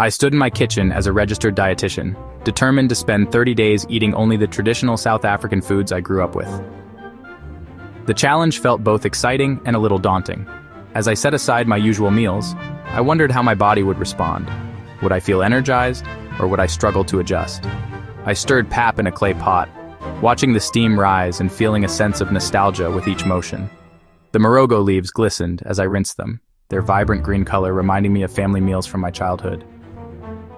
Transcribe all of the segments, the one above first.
I stood in my kitchen as a registered dietitian, determined to spend 30 days eating only the traditional South African foods I grew up with. The challenge felt both exciting and a little daunting. As I set aside my usual meals, I wondered how my body would respond. Would I feel energized, or would I struggle to adjust? I stirred pap in a clay pot, watching the steam rise and feeling a sense of nostalgia with each motion. The morogo leaves glistened as I rinsed them, their vibrant green color reminding me of family meals from my childhood.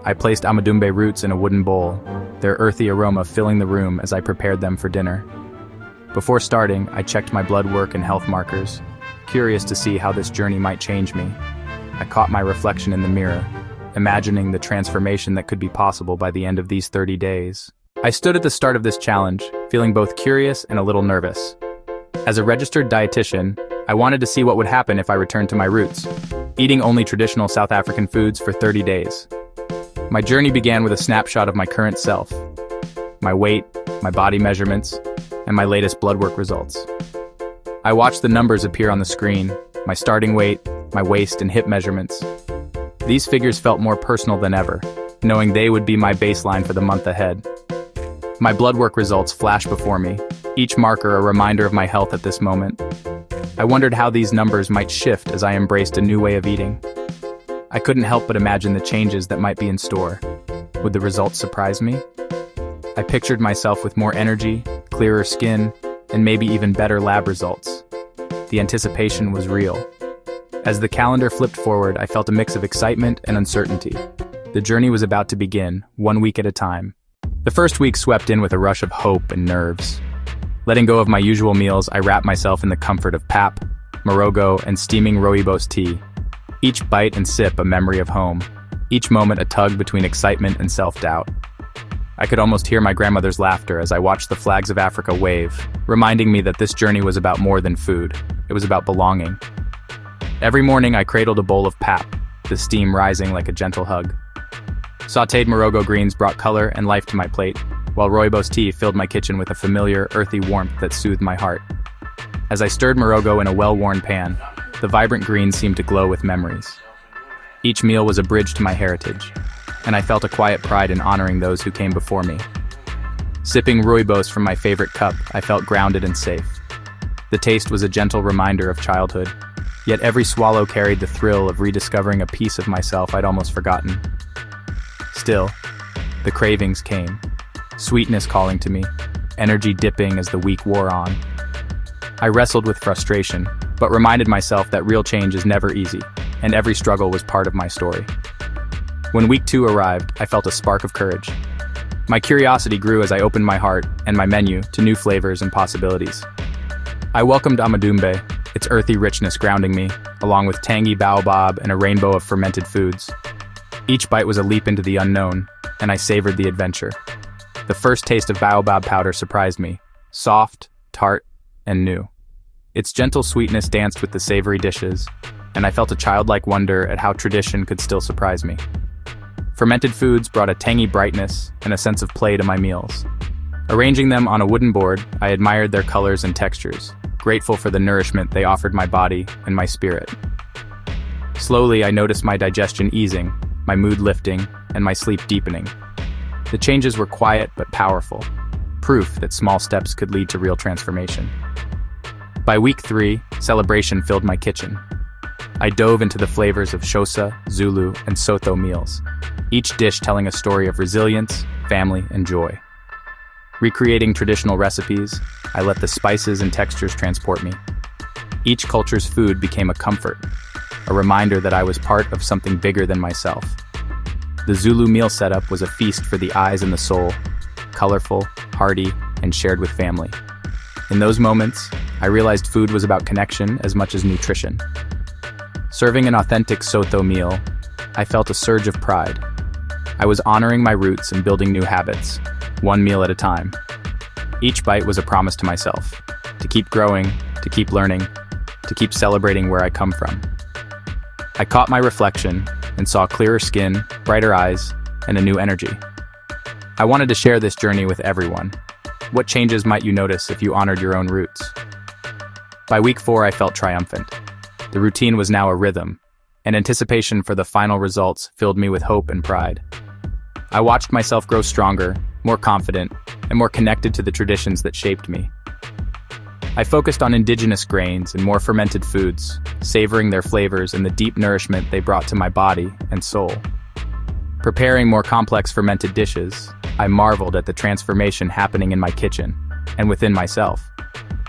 I placed amadumbe roots in a wooden bowl, their earthy aroma filling the room as I prepared them for dinner. Before starting, I checked my blood work and health markers, curious to see how this journey might change me. I caught my reflection in the mirror, imagining the transformation that could be possible by the end of these 30 days. I stood at the start of this challenge, feeling both curious and a little nervous. As a registered dietitian, I wanted to see what would happen if I returned to my roots, eating only traditional South African foods for 30 days. My journey began with a snapshot of my current self, my weight, my body measurements, and my latest blood work results. I watched the numbers appear on the screen, my starting weight, my waist and hip measurements. These figures felt more personal than ever, knowing they would be my baseline for the month ahead. My blood work results flashed before me, each marker a reminder of my health at this moment. I wondered how these numbers might shift as I embraced a new way of eating. I couldn't help but imagine the changes that might be in store. Would the results surprise me? I pictured myself with more energy, clearer skin, and maybe even better lab results. The anticipation was real. As the calendar flipped forward, I felt a mix of excitement and uncertainty. The journey was about to begin, 1 week at a time. The first week swept in with a rush of hope and nerves. Letting go of my usual meals, I wrapped myself in the comfort of pap, morogo, and steaming rooibos tea. Each bite and sip a memory of home, each moment a tug between excitement and self-doubt. I could almost hear my grandmother's laughter as I watched the flags of Africa wave, reminding me that this journey was about more than food. It was about belonging. Every morning I cradled a bowl of pap, the steam rising like a gentle hug. Sautéed morogo greens brought color and life to my plate, while rooibos tea filled my kitchen with a familiar, earthy warmth that soothed my heart. As I stirred morogo in a well-worn pan, the vibrant greens seemed to glow with memories. Each meal was a bridge to my heritage, and I felt a quiet pride in honoring those who came before me. Sipping rooibos from my favorite cup, I felt grounded and safe. The taste was a gentle reminder of childhood, yet every swallow carried the thrill of rediscovering a piece of myself I'd almost forgotten. Still, the cravings came, sweetness calling to me, energy dipping as the week wore on. I wrestled with frustration, but reminded myself that real change is never easy, and every struggle was part of my story. When week 2 arrived, I felt a spark of courage. My curiosity grew as I opened my heart and my menu to new flavors and possibilities. I welcomed amadumbe, its earthy richness grounding me, along with tangy baobab and a rainbow of fermented foods. Each bite was a leap into the unknown, and I savored the adventure. The first taste of baobab powder surprised me, soft, tart, and new. Its gentle sweetness danced with the savory dishes, and I felt a childlike wonder at how tradition could still surprise me. Fermented foods brought a tangy brightness and a sense of play to my meals. Arranging them on a wooden board, I admired their colors and textures, grateful for the nourishment they offered my body and my spirit. Slowly, I noticed my digestion easing, my mood lifting, and my sleep deepening. The changes were quiet but powerful, proof that small steps could lead to real transformation. By week 3, celebration filled my kitchen. I dove into the flavors of Xhosa, Zulu, and Sotho meals, each dish telling a story of resilience, family, and joy. Recreating traditional recipes, I let the spices and textures transport me. Each culture's food became a comfort, a reminder that I was part of something bigger than myself. The Zulu meal setup was a feast for the eyes and the soul, colorful, hearty, and shared with family. In those moments, I realized food was about connection as much as nutrition. Serving an authentic Sotho meal, I felt a surge of pride. I was honoring my roots and building new habits, one meal at a time. Each bite was a promise to myself, to keep growing, to keep learning, to keep celebrating where I come from. I caught my reflection and saw clearer skin, brighter eyes, and a new energy. I wanted to share this journey with everyone. What changes might you notice if you honored your own roots? By week 4, I felt triumphant. The routine was now a rhythm, and anticipation for the final results filled me with hope and pride. I watched myself grow stronger, more confident, and more connected to the traditions that shaped me. I focused on indigenous grains and more fermented foods, savoring their flavors and the deep nourishment they brought to my body and soul. Preparing more complex fermented dishes, I marveled at the transformation happening in my kitchen and within myself.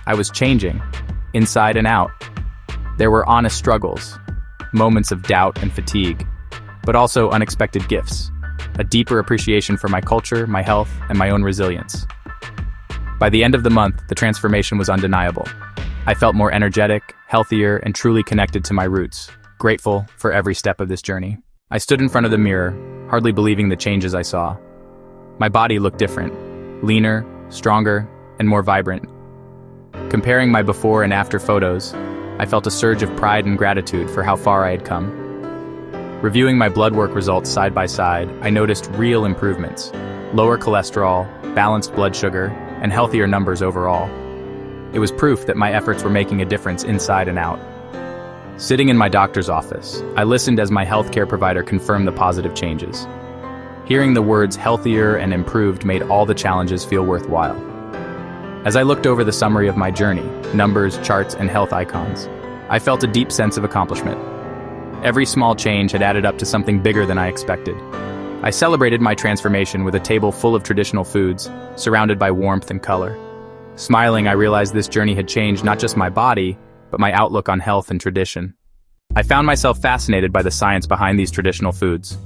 I was changing, inside and out. There were honest struggles, moments of doubt and fatigue, but also unexpected gifts, a deeper appreciation for my culture, my health, and my own resilience. By the end of the month, the transformation was undeniable. I felt more energetic, healthier, and truly connected to my roots, grateful for every step of this journey. I stood in front of the mirror, hardly believing the changes I saw. My body looked different, leaner, stronger, and more vibrant. Comparing my before and after photos, I felt a surge of pride and gratitude for how far I had come. Reviewing my blood work results side by side, I noticed real improvements: lower cholesterol, balanced blood sugar, and healthier numbers overall. It was proof that my efforts were making a difference inside and out. Sitting in my doctor's office, I listened as my healthcare provider confirmed the positive changes. Hearing the words healthier and improved made all the challenges feel worthwhile. As I looked over the summary of my journey, numbers, charts, and health icons, I felt a deep sense of accomplishment. Every small change had added up to something bigger than I expected. I celebrated my transformation with a table full of traditional foods, surrounded by warmth and color. Smiling, I realized this journey had changed not just my body, but my outlook on health and tradition. I found myself fascinated by the science behind these traditional foods.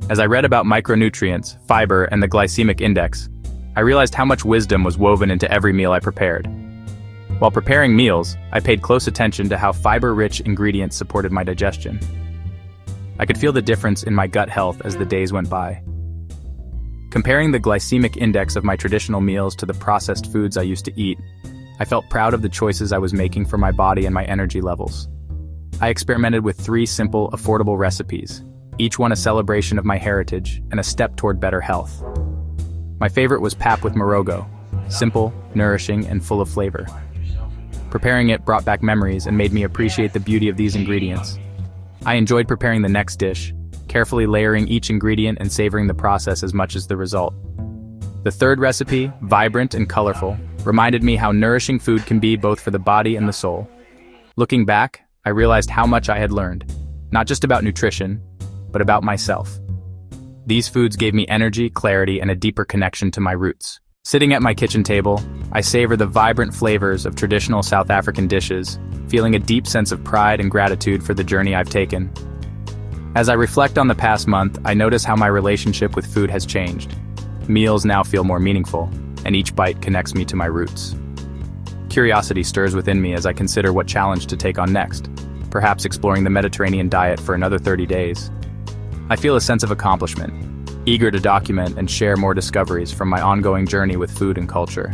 As I read about micronutrients, fiber, and the glycemic index, I realized how much wisdom was woven into every meal I prepared. While preparing meals, I paid close attention to how fiber-rich ingredients supported my digestion. I could feel the difference in my gut health as the days went by. Comparing the glycemic index of my traditional meals to the processed foods I used to eat, I felt proud of the choices I was making for my body and my energy levels. I experimented with 3 simple, affordable recipes, each one a celebration of my heritage and a step toward better health. My favorite was pap with morogo, simple, nourishing, and full of flavor. Preparing it brought back memories and made me appreciate the beauty of these ingredients. I enjoyed preparing the next dish, carefully layering each ingredient and savoring the process as much as the result. The third recipe, vibrant and colorful, reminded me how nourishing food can be both for the body and the soul. Looking back, I realized how much I had learned, not just about nutrition, but about myself. These foods gave me energy, clarity, and a deeper connection to my roots. Sitting at my kitchen table, I savor the vibrant flavors of traditional South African dishes, feeling a deep sense of pride and gratitude for the journey I've taken. As I reflect on the past month, I notice how my relationship with food has changed. Meals now feel more meaningful, and each bite connects me to my roots. Curiosity stirs within me as I consider what challenge to take on next, perhaps exploring the Mediterranean diet for another 30 days. I feel a sense of accomplishment, eager to document and share more discoveries from my ongoing journey with food and culture.